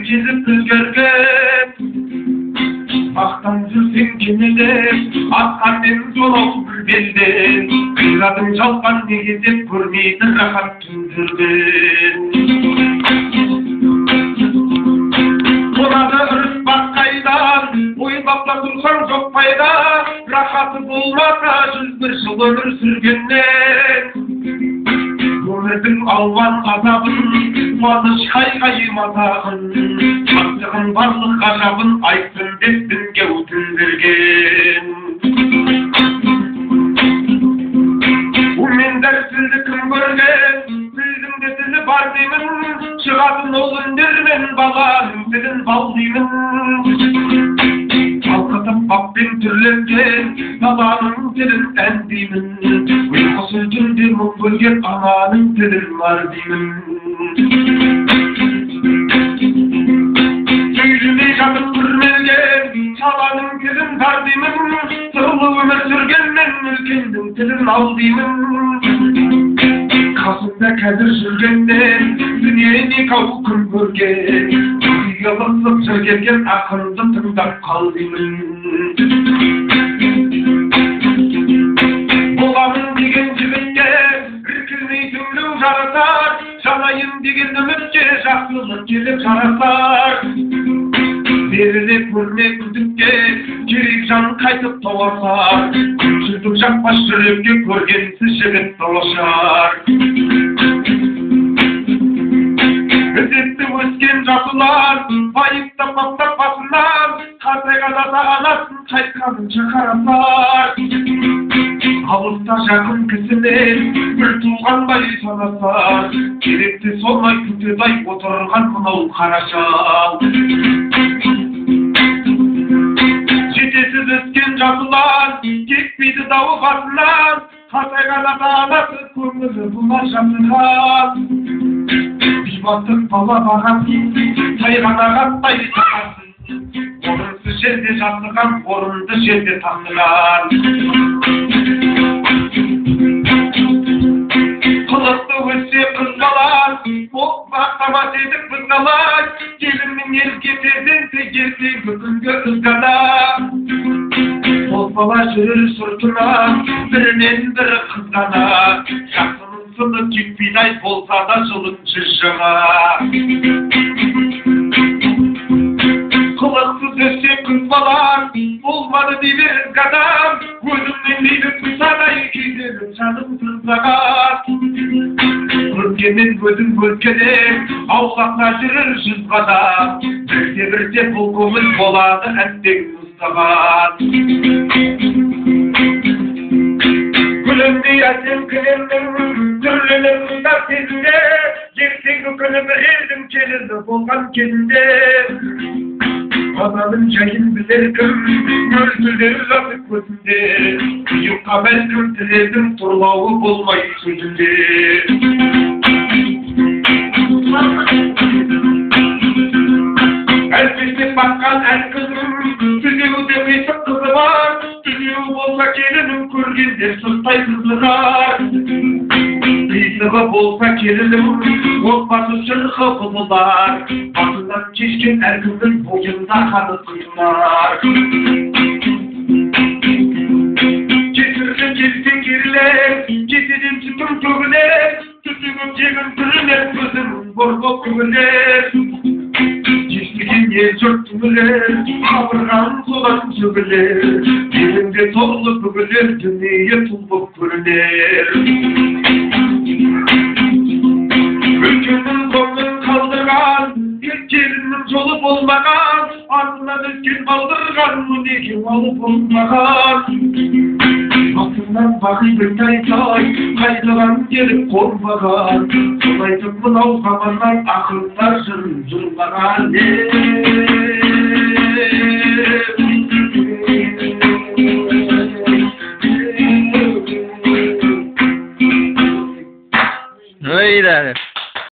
çizip üzgergen Baktan жүрсең кенелеп Атқан мен солау белден Қирадың жалған неге деп көрмейді рахат түндерден Болады ұрыс бақ қайдан Ойлап та тұрсаң жоқ пайда Рахаты болмаса 101 жыл өмір сүргеннен Өмірдің алуан азабын Қуаныш қайғай мазағын Шаттығын барлық ғажабын Айтсын деп дінге өтіндірген Мен дәрсізді кім көрген Тілдің де тілі бар деймін Шығатын ол үндермен баланың тілін бал деймін Қалқытып баппен түрленген Баланың тілін ән деймін Ұйқысы түнде мұң бөлген ананың тілін бар деймін Сөйлемей жатып күрмелген Шаланың тілін тар деймін Сырлы өмір сүргенмен үлкендің тілін ал деймін Қасымда қазір жүргеннен Дүниені кау күн көрген Ұйылысып жүрген ақынды тыңдап қал деймін Боламын деген жігітке Іркілмей түңлеу жарасар Жанайын деген үмітке Жақсылық келіп жарасар Беріле көрме күдікке Керек жан қайтып толасар Күншілдік жақпас жүрекке Көргенсіз жігіт толашар Ізетті өскен жасылар Байыптап баптап басынан Қартайғанда да анасын қайтқанынша қарасар Алыста жақын кісінен Бір туғандай санасар Керекті солмай күтедай отырған мынау қарашал Жетесіз өскен жасылар Кетпейді дауы басынан Қартайғанда да анасы көңілі бұлар жасыған Бейбаттық бала бағасын Тайғана қаттай тағасын Орынсыз жерде жасыған Орынды жерде таңдыған Қылықты өссе қыз балар Ол бақтамас едік біз қалай Келіннің ерге перзенті Ертеңгі күнге ызғана Ол бала жүрір сұртына Бірінен бірі қызғана Жақсының сыны кетпейдай болса да жылын жыржыға Қылықсыз өссе қыз балар Болмады дейді қадам Өзімнен дейді тұсадай Кейделіп жаным тұрзаған Көргенмен өзім көркеде Аулақта жүрір жүз қадам Бірте-бірте бұл көңіл болады әттең ұстаған Күлімдей әсем кілемнің Түрленіп ұстап кезінде Ертеңгі күні бір елдің келінді болған кезінде Ананың жайын білер кім Мөлтілдер жатып көзінде Ұйыққа бәлкім тіледің тұрлауы болмай сөзінде Әлпештеп баққан әр қызым Түзеуде қисық қызы бар Түзеу болса келінім көргенде сұрттай қызығар Қисығы болса келінім Отбасы шырқы бұзылар Басынан кешкен әркімнің бойында қаны құйылар Кесірді келсе керілер Кеседен сүтім төгілер Түтігім жегім түрілер Көзім борғы күгілер Естіген ел жұрт түгілер Қабырған содан сөгілер Елінде торлы бүгілер Дүние тұлбып көрілер Үлкеннің көңін қалдырған Келіннің жолы болмаған Артынан өткен қалдырған Өнеге малы болмаған Атынан бағи бір тай-тай Қайдыған келіп қормаған Сол айтып мынау заманнан Ақындар жырын жырлаған Ой, да.